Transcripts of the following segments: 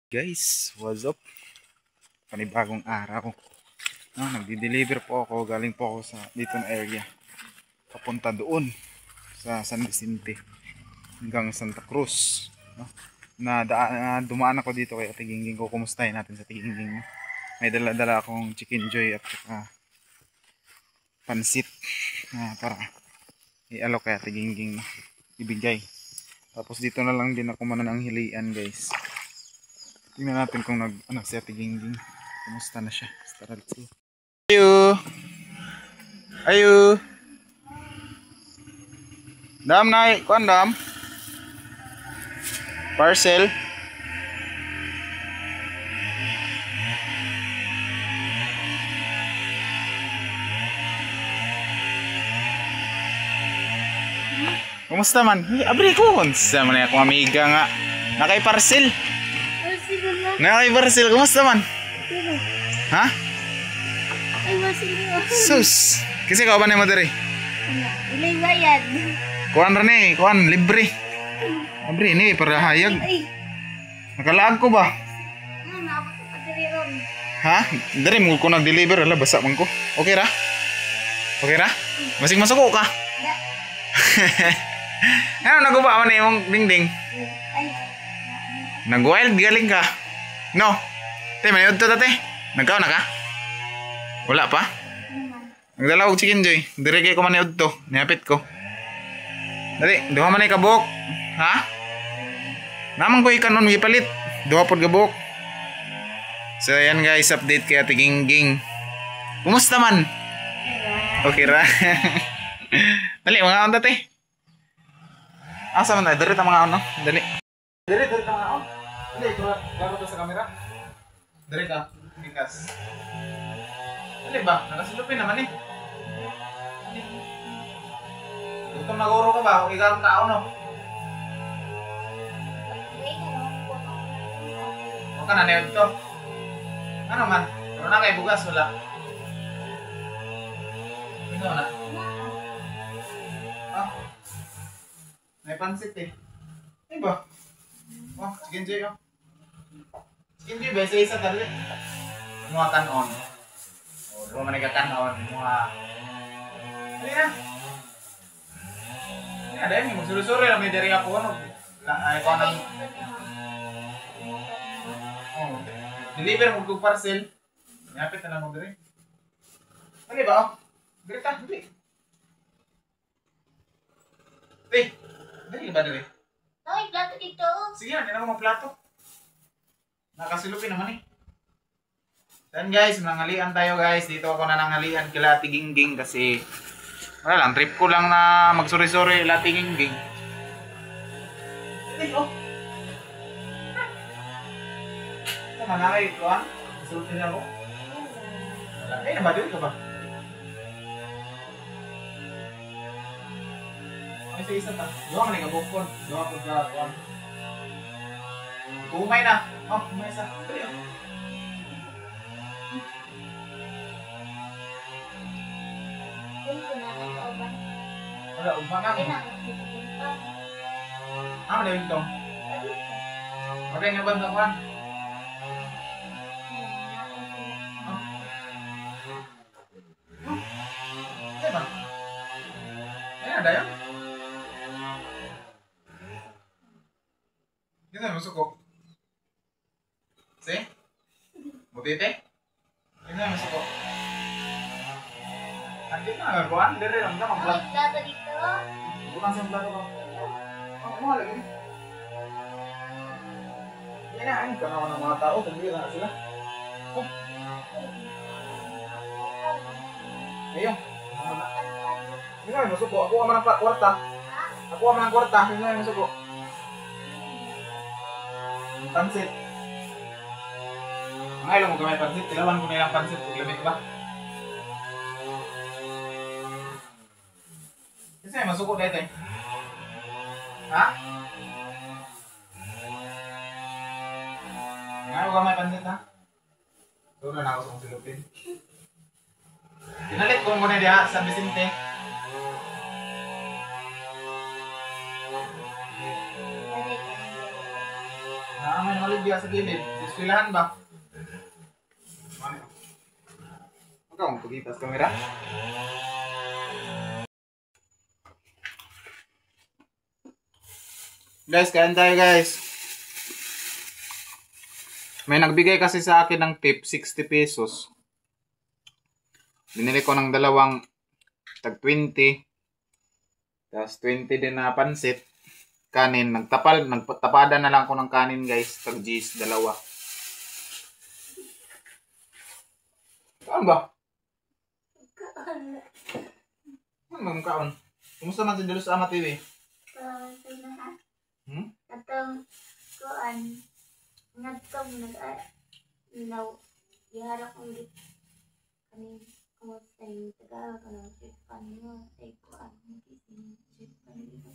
Guys, what's up? Panibagong araw. No, nagdi-deliver po ako. Galing po ako sa dito na area. Papunta doon sa San Vicente hanggang Santa Cruz. No? Dumaan ako dito kay Ate Gingging ko. Kumustahin natin sa Ate Gingging. May dala-dala akong chicken joy at saka pansit para i-alok kay Ate Gingging ibigay. Tapos dito na lang din ako manananghilian, guys. Tingnan natin kung si Ate Gingging. Kumusta na siya? Tara, let's go. Ayo! Ayo! Dam na, kuan dam? Parcel? Kumusta man? Abri ko! Kumusta man ako amiga nga? Nakay parcel? Nakay parcel, kumusta man? Ha? Ay, masino. Sus! Kasi ka ba na mo diri? Ilay bayad. Kuan ra ni, kuan libre. Libre ni para hayag. Ay, Nakalaag ko ba? naabot ko pa diri ron. Ha? Diri mo ko nag-deliver, ala basa man ko. Okay ra? Okay ra? Masig masuko ka. Da. Ano naguba man imong dingding? Ay, Nag-wild galing ka. No. Te, mayod to tate. Nagkaw na ka? Wala pa? naman. Nagdala og chicken joy. Dire kay ko maniud to. Niapit ko. Dali, duha man ay kabuk. Ha? Naman ko ikanon gipalit. Duha pod kabuk. So ayan guys, update kay Ate Gingging. Kumusta man? Okay ra. Dali, mga on tate. Asa man na? Dire ta mga on, no? Dali. Dire ta mga on. Dali, gago to sa camera. Dire ka, bikas. Dali ba? Nakasilupin naman eh. Gusto maguro ka ba? O ikarong tao, no? Huwag ka na niyod to. Ano man? Pero na kay bugas, wala. Ito na. Ah. May pansit eh. Ano ba? Oh, chicken joy, oh. Chicken joy ba? Isa-isa tali. Mga kanon. O, diba man nagkakanon. Mga... Ano yan? Ano yan? Magsuri-suri lang may dari ako. Ano? Ay, ko nang... Oh. Deliver mo kong parcel. Napit na lang mo dari. Ano ba, oh? Dari ka, dari. Dali ba dari? Ay, plato dito. Sige yan, hindi na ako magplato. Nakasilupin naman eh. Then guys, manangalian tayo guys. Dito ako nanangalian kila Ate Gingging kasi wala lang, trip ko lang na magsuri-suri kila Ate Gingging. Ay, oh. Sama na kayo ito, ha? Masulupin ako. Ay, nabadil ka ba? Ay, sa isa pa. Doon ka nagabukon. Doon ka pagkakuan. Kumay na. Oh, kumay sa. Dali, oh. Wala, umpa nga. Ano na yun ito? Okay nga ba ito, kuan? Ay ba? Ay, ada yun? Ganda mo suko. See? Butite? Ganda mo suko. Nanti na, kuan, dire lang ka Ay, mag-vlog. plato dito. Bukan sa vlog ko. Oh, mahal lagi. Yan na, ayun ka naman ng mga tao, tumira na sila. Oh, ayun. Hindi nga, masuko. Ako ka man ng kwarta. Ako ka man ng kwarta. Hindi nga, masuko. Pansit. Mga ilong mo kamay pansit. Tilawan ko na ilang pansit. Lamig ba? Kasi masuko dito eh. Ha? Nga ko kamay pansit ha? Doon na ako sa kong silupin. Pinalit ko muna diha sa Vicente. Ha? Naamay na ulit diya sa gilid. Eskwelahan ba? Ano? Ikaw, magpagita sa kamera. Guys, kain tayo guys. May nagbigay kasi sa akin ng tip, 60 pesos. Binili ko ng dalawang tag 20. Tapos 20 din na pansit. Kanin. Nagtapada na lang ako ng kanin guys. Tag G's, dalawa. Kaon ba? Ano bang kaon? Kumusta man si Dalo sa Ama TV? Atong kuan nagtong nag-ilaw iharap ko ulit kami kumusta yung taga kanang sipan mo ay kuan sipan dito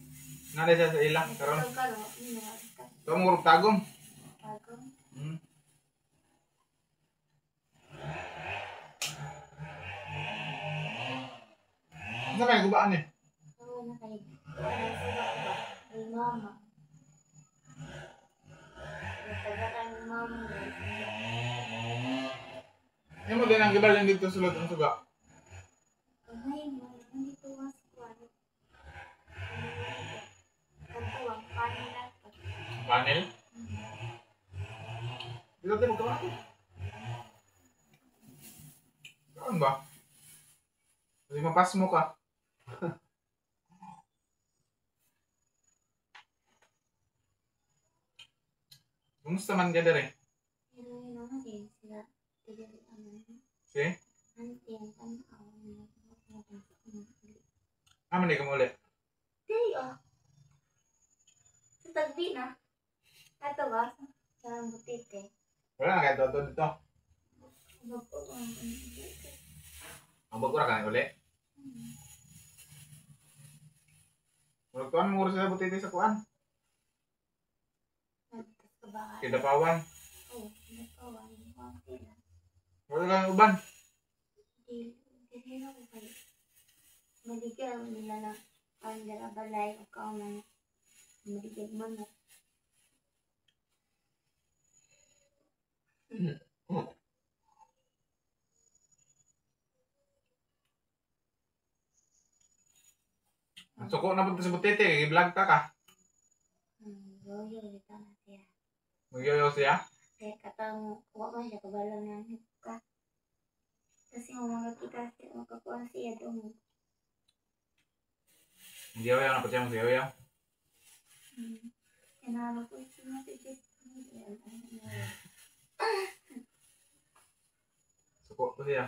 Nalay siya sa ilang. Karon. Ito mo urog tagom. Ano kayo gubaan eh? Oo na kayo ay mama nagtagaran ng mama Yung mo din ang gibal yung dito sulod ang suga. ay mo nandito mas kuan katuwang panila Panel? Dito tayo magkawaki. Kaon ba? Kasi mapas mo ka. Kumusta man ka dere? pero yun naman din sila tigil Si? auntie ang tanaw Aman di ka muli. Day, oh. Sa tagbi na. Ato ba? Sa butite. Wala na kayo todo dito. Bago ang butite. Ang bagura ka na uli. Magtuan mo sa butiti sa kuan. Nagtas ka ba? Kidapawan. Oo, nagkawan. Konti lang. Wala lang uban. Hindi na ko kayo. Maligyan nila na ang balay o kaunan. Maligyan mo na. Ang suko na punta sa butiti. I-vlog ka ka. Yoyo, ito na siya. Magyoyo siya. Kaya katang kuha man siya kabalo na ka. Kasi mga kita siya, makakuha siya doon. Magyoyo na po siya. Magyoyo. Kenapa ko itu message Suko po siya.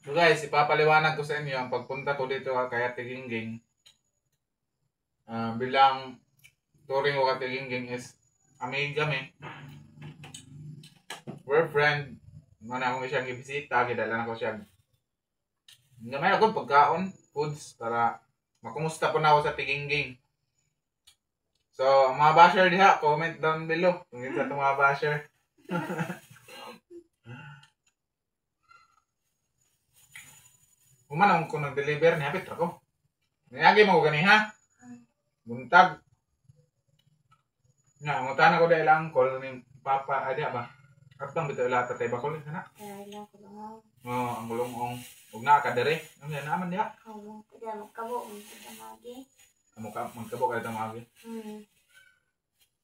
So guys, ipapaliwanag ko sa inyo ang pagpunta ko dito kay Ate Gingging. Bilang touring ko kay Ate Gingging is amiga kami. We're friend. Mana akong siyang ibisita, kidala na ko siya. Gamay ako pagkaon, foods, para makumusta po na ako sa Ate Gingging. So, ang mga basher diha, comment down below kung isa itong mga basher. Humanong ko nag-deliver, nihapit ako. Niyagi mo ko gani ha? Buntag. Nga, ngutan ako dahil ang call ni Papa, adya ba? Kaptang bitaw ilata tayo bakol, sana? Kailan ko lang ako. Oo, ang gulong-ong. Huwag na kadere. Ano yan naman diha? Kaya kaya magkabo, magkamagi. Magkabo ka dito mga Hmm.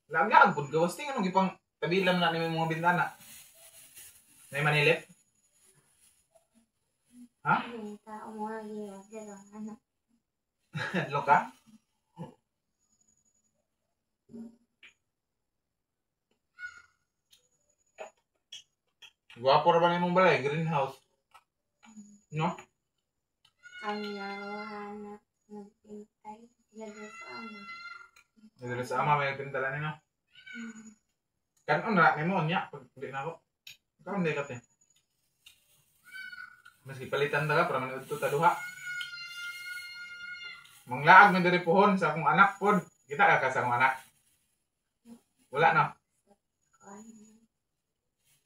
Lagi ang pud gawas ting anong ipang tabilan na ni mga bintana. Nay manilip? Ha? Yung tao mo lagi, wala anak. Loka? Gwapo ra ba ni mong balay? Greenhouse. No? Kami nawahan na nagpintay. Sila doon sa ama. Nadala sa ama may nagpintala ni no? Hmm. Kanon na ni mo nya pag di na ako. Kaon di kat eh. Maski palitan daga para man udto ta duha. Manglaag man diri pohon sa akong anak pod. Kita ka sa akong anak. Wala na.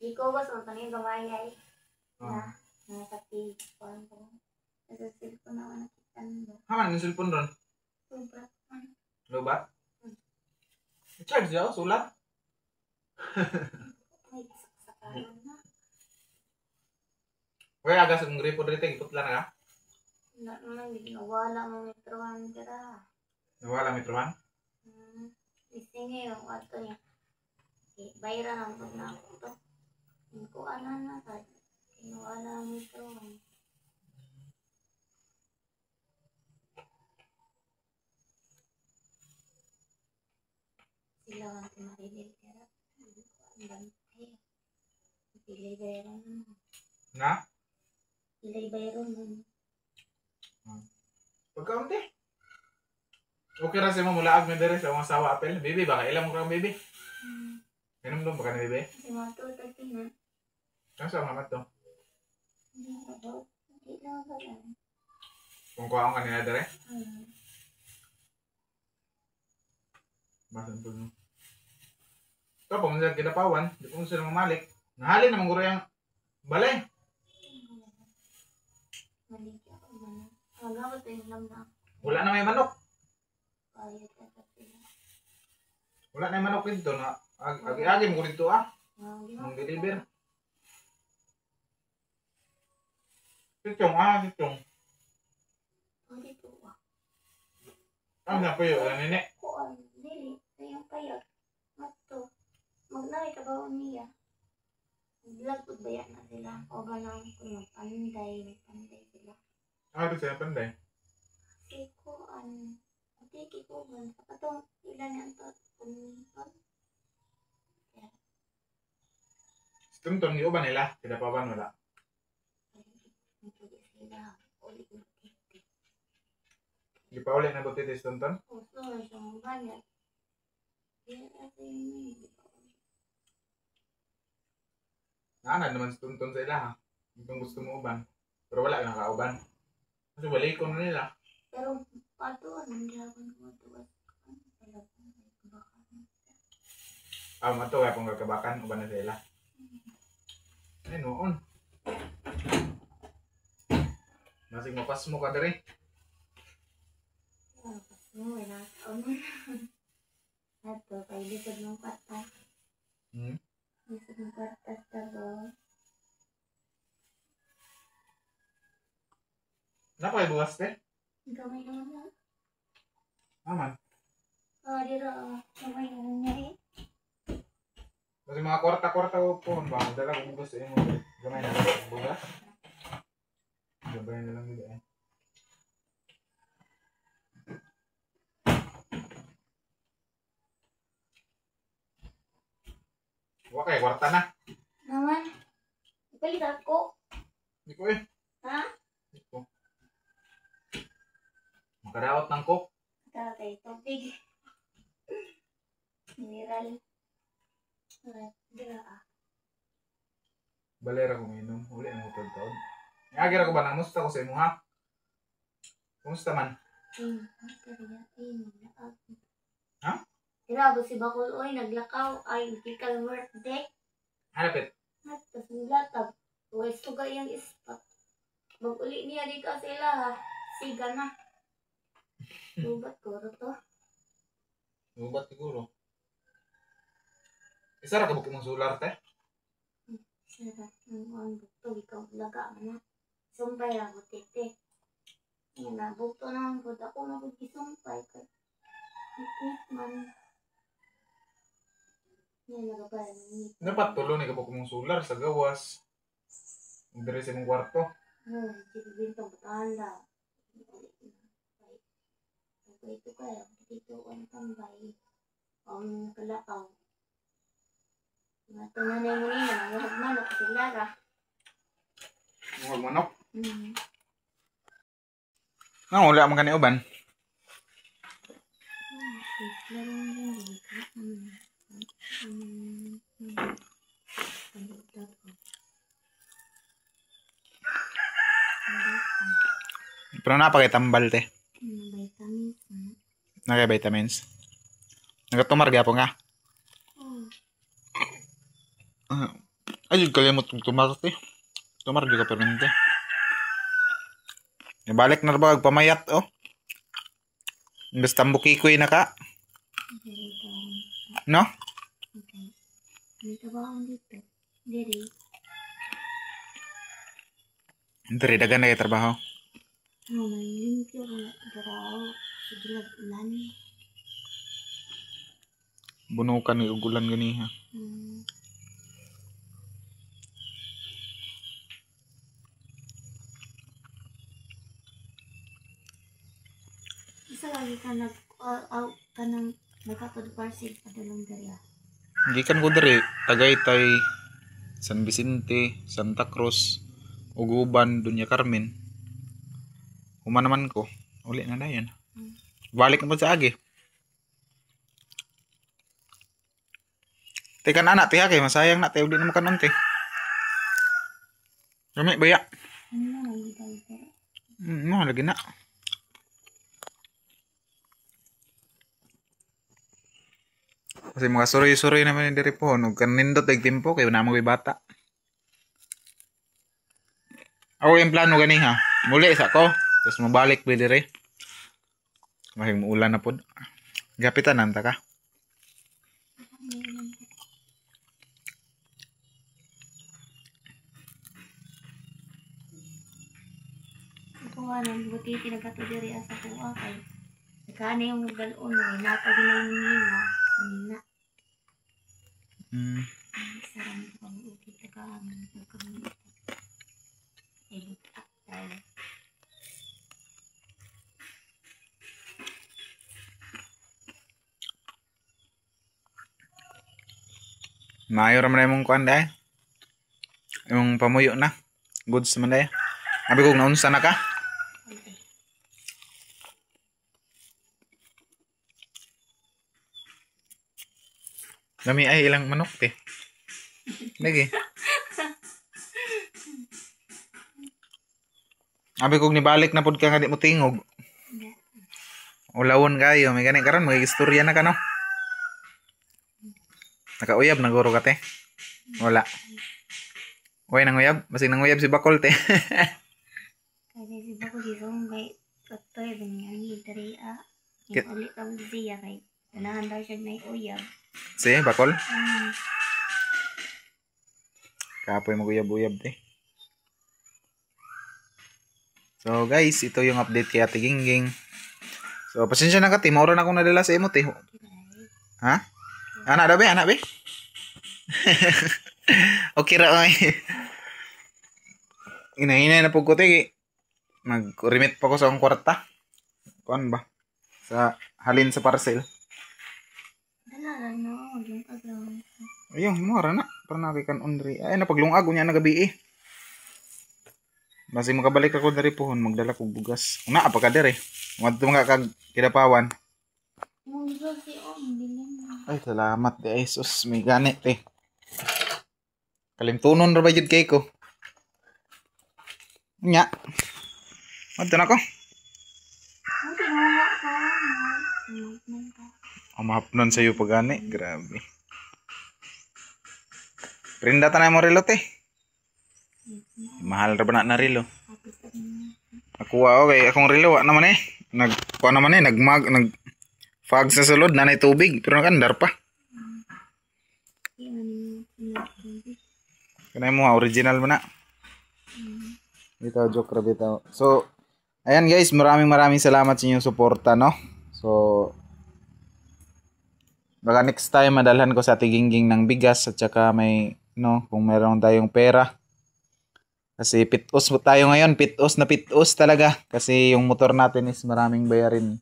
Ikaw ba sa tanong gamayay? Oh. Na sa page ko. Nasa cellphone na ako nakita. tanda. Haman yung cellphone ron. Sobra man. Lobat? Charge daw, sulat. Ay, sakaran na. Kaya agas ang gripo dito, iputla na ka? Wala naman, nawala mo metrohan dira. Nawala metrohan? Listing yung ato niya. Bayra lang pag nakuto. Hindi ko alam na tayo. Nawala ang metrohan. Sila ang tumarilil dira. Ang bantay. Pilay bayra naman. Na? Pilay bayra naman. Pagkaunti. Okay ra si mo mula agme dere sa mga sawa apel. Bibi, baka ilang mo kang bibi. Ganun doon, baka na bibi. Si Mato, tati na. Ano sa mamat to? Hindi na ba? Hindi na ba yan? Kung kuha akong kanina dere, Hmm. basan po no. Ito, kung sila kinapawan, di po sila mamalik. Nahalin naman guro yung balay. Maligya ko man. Magawat yung lam na. Wala na may manok. Bayad na sa sila. Wala na may manok dito na agi-agi mo ko dito ah. Ang deliver. Sitong sitong. Pwede po ah. Ano na po yun, nene? Kuan, dili. Kayang payat. Mato. Magnari ka ba niya? Vlog po ba yan na sila? O ganang kung magpanday sila. Ito siya panday. Kasi kuan. Matiki ko man. Kapatong ilan yan to. Kumpon. Tunton, di ba nila? Kinapawan wala. Hindi sila. Ulit na titi. Di pa ulit na butitis tunton? Puso na siyang banyak. Kaya kasi yun eh. Naanad naman sa tunton sa ila ha. Itong gusto mo uban. Pero wala ka nakauban. Kasi balik ko na nila. Pero pato, nandiyagan ko matuwas. Ano talagang may kabakan. Mato kaya pong kakabakan, uban na sa ila. Ay, noon. Masig mapas mo ka dere. Tapos mo, may nakaon mo na. Ato, kay likod ng patas. Likod ng patas tabo. Napakay bukas te? Gamay naman na. Aman. Dira, gamay naman niya eh. Kasi mga kwarta-kwarta ko po. Baka dala kung gusto mo. Gamay na lang bukas. Gamay na lang dito eh. Okay, kwarta na. Naman, ipalit ako. Hindi ko eh. Ha? Hindi ko. Makadaot ng coke. Tatay, tubig. Mineral. Dira ah. Balera kong inom. Uli na ito taon. Ngagira ko ba nang musta ko sa imo ha? Kumusta man? Ha? Grabe si Bakul, oy, naglakaw. Ay, ikikal birthday. Hanapit. At tas nilatag. Uwes ko yung ispat. Mag-uli niya di ka sila ha. Siga na. Lubat ko to. Ubat siguro. Isa ra ka bukid mong solar te? Sira. Ang bukto, ikaw laga na. Sumpay lang ko tete. Yan na, bukto naman po. Ako na po gisumpay. Ikit man. Yan, nagabay. Dapat tulo ni ka bukid mong solar sa gawas. Ang diri sa mong kwarto. Sige, bintang patanda. Ito kaya, dito ang tambay. Ang kalakaw. Ito na na yung nina, mahag manok si Lara. Huwag manok. Wala man kani uban. Pero napakay tambal te. Vitamins. Nakay vitamins. Nagatumar gyapon nga. Ay, kalimot kong tumar te. Tumar juga pero hindi. Nabalik na ba pamayat oh. Imbes tambukikoy na ka, no? Okay. May trabaho dito. Diri. Diri dagan na kay trabaho. May limpyo ko na trabaho. Sudulag ulan. Bunukan ni ugulan gani ha. Hmm. Isa lagi ka ka nang nagkapag-parcel padulong diri ah. Gikan ko diri Tagaytay, San Vicente, Santa Cruz, Uguban, Dunya Carmen. Uma naman ko. Uli na dayon. Balik na po sa agi. Tekan anak tiha kay masayang na tayo di na makanon te. Kami baya. Ano na nagibay pero? Mo lagi na. Kasi mga suroy-suroy naman yung diri po. Nung kanindot ay timpo kay na mga bata. Ako yung plano gani ha. Muli sa ko. Tapos mabalik pa diri. Mahing muulan na po. Gapitan nanta ka. Ito nga nang buti pinagkato diri sa kuha kay nagkana yung galon may napaginayin nila. Nina. Sarang pang ukit ka kami pagkamit. Edit actor. Maayo raman na yung kuhan dahil. Yung pamuyo na. Goods naman dahil. Sabi ko naunsa na ka. Lami ay ilang manok te. Lagi. Sabi ko nibalik na pod ka nga di mo tingog. Ulawon kayo. May ganit karon may istorya na ka no. Nakauyab na guro ka te. Wala. Uy nanguyab. Basig nanguyab si Bakol te. Kasi si Bako si Songgay. Katoy ganyan yung dari yung ulit ang siya kay ganahan daw siya na uyab. Si Bakol. Kapoy maguyab-uyab te. So guys, ito yung update kay Ate Gingging. So pasensya na ka te. Maura na akong nadala sa imo te. Ha? Anak be? Anak be? Okay ra oy. Ina-ina na po ko te. Mag-remit pa ko sa akong kwarta. Kuan ba? Sa halin sa parcel. Dala lang no. Yung agaw. Ayun, mura na. Para nakikan undri. Ay, napaglungag ko niya na gabi eh. Basi makabalik ako dari pohon. Magdala kong bugas. Una, apa ka dari? Wadto mga kag kidapawan. Yung iba si bilhin mo. Ay, salamat di ay. Sus, may ganit eh. Kalimtunon ra ba yun kay ko? Nya. Wadto na ko. Ang tinawa ka. Sumaitman ka. Amahapnon sa iyo pagani. Grabe. Prinda ta na mo relo te. Mahal ra ba na relo? Nakuha okay, akong relo wa naman eh. Nagkuha naman eh, nag fog sa sulod nanay tubig pero nakandar pa. Kanay mo original mo na. Bitaw joke ra bitaw. So ayan guys, maraming salamat sa inyong suporta no. So baka next time madalhan ko sa Ate Gingging ng bigas at saka may no, kung meron tayong pera. Kasi pitos tayo ngayon, pitos na pitos talaga. Kasi yung motor natin is maraming bayarin.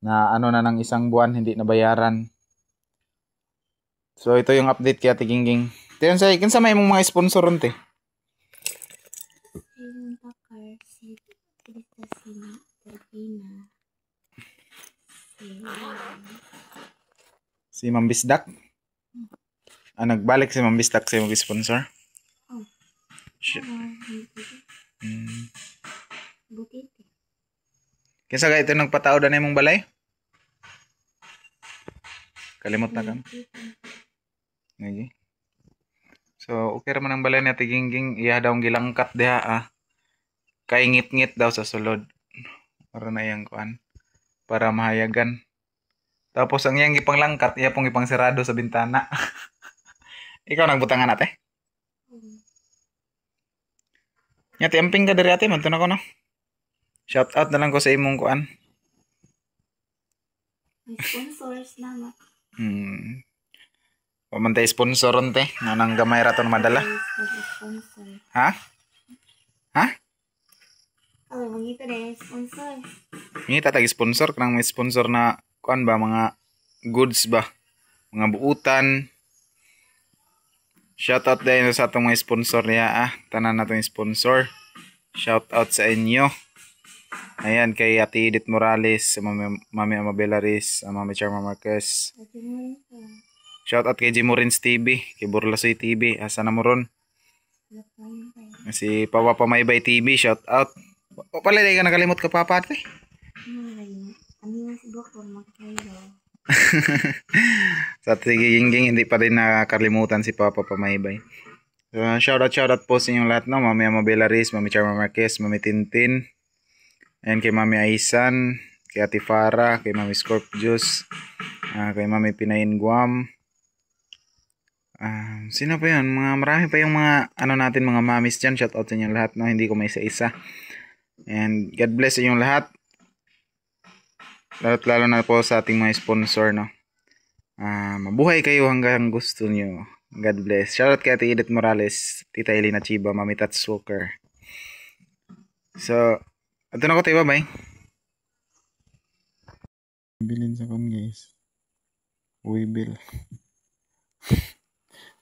Na ano na ng isang buwan, hindi na bayaran. So ito yung update kay Ate Gingging. Tiyan sa ikin sa may mong mga sponsor ron te. Yung takar, si Cristasina, Terpina. Si Ma'am Bisdak. Nagbalik si Ma'am Bisdak sa yung sponsor. Oh. Shit. Butit. Kinsa ka ito nagpatao na mong balay? Kalimot na ka. Lagi. So, okay raman ang balay ni Ate Gingging. Iya daw ang gilangkat diha kay ngit-ngit daw sa sulod. Para na yang kuan. Para mahayagan. Tapos ang iyang ipanglangkat, iya pong ipang sirado sa bintana. Ikaw nagbutangan ate? Nya tiamping ka diri ate, manto na ko no. Shout out na lang ko sa imong kuan. May sponsors naman. Pamantay sponsor te, nanang gamay raton madala. Sponsor. Ha? Ha? Oh, mangita na sponsor. Ngita tag sponsor kanang may sponsor na kuan ba mga goods ba? Mga buutan. Shout out din sa atong mga sponsor niya tanan natong sponsor. Shout out sa inyo. Ayan kay Ate Edith Morales, Mami Amabela Riz, Mami Charma Marquez. Shout out kay Jimorins TV, kay Burlasoy TV, asa na mo ron? Si Papa Pamaybay TV, shout out. O pala di ka nakalimot ka papa ate. Ano nga si Doktor magkayo. Sa tiging hindi pa rin nakakalimutan si Papa Pamaybay. So, shout out po sa inyong lahat no, Mami Amabela Riz, Mami Charma Marquez, Mami Tintin. Ayan kay Mami Aisan, kay Ate Farah, kay Mami Scorpius, kay Mami Pinayin Guam. Sino pa yun? Marami pa yung mga ano natin mga mamis dyan. Shout out sa inyong lahat no, hindi ko may isa-isa. And God bless sa inyong lahat. Lalo na po sa ating mga sponsor no. Mabuhay kayo hanggang gusto nyo. God bless. Shout out kay Ate Edith Morales, Tita Elena Chiba, Mami Tats Walker. So, ato na ko tayo, bye. Bilin sa kon guys. Uy, bil.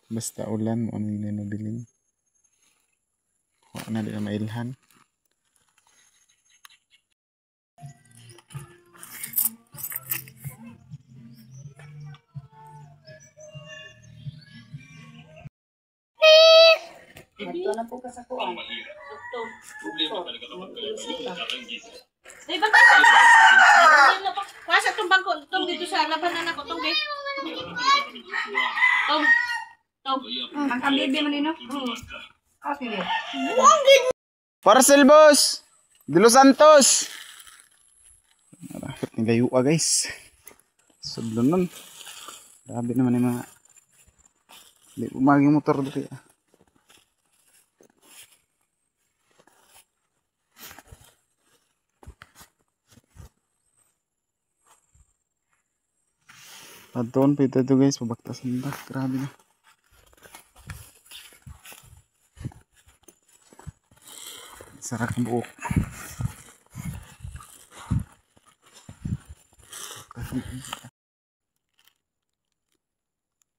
Basta ulan, ano yung nanobilin. Huwag na di na mailhan. Ito na po kasakuan. Doktor. Ay, baka wasa itong bangko. Itong dito sa labanan ako. Itong dito. Itong. Ang kambibi mo nino? Okay. Parcel boss! De Los Santos! Dapat nilayo guys. Sablo nun. Grabe naman yung mga hindi umaging motor dito Padon pa ito guys, pabaktasan ba? Grabe na. Sarak ng buok.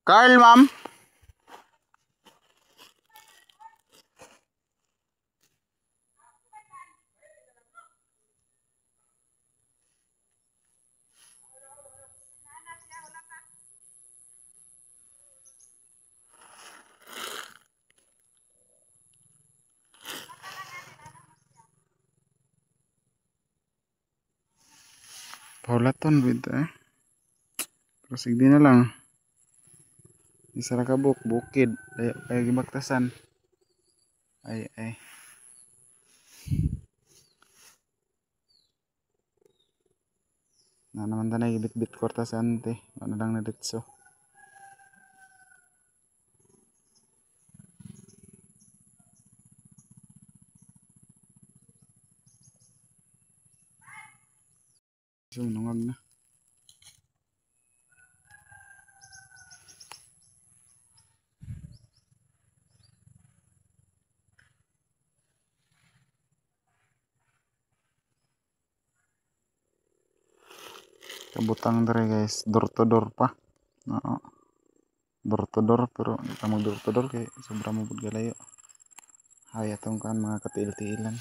Carl, ma'am. Paulaton with pero sigdi na lang. Isa ra ka bukid ay gibaktasan. Ay. Na naman tanay bit-bit kwarta sa ante. Ano lang na ditso. So, nungag na. Kabutang dere guys, door to door pa. Oo. Door to door pero hindi ka mag door to door kay sobra mo pud galayo. Hay atong kan mga katiil-tiilan.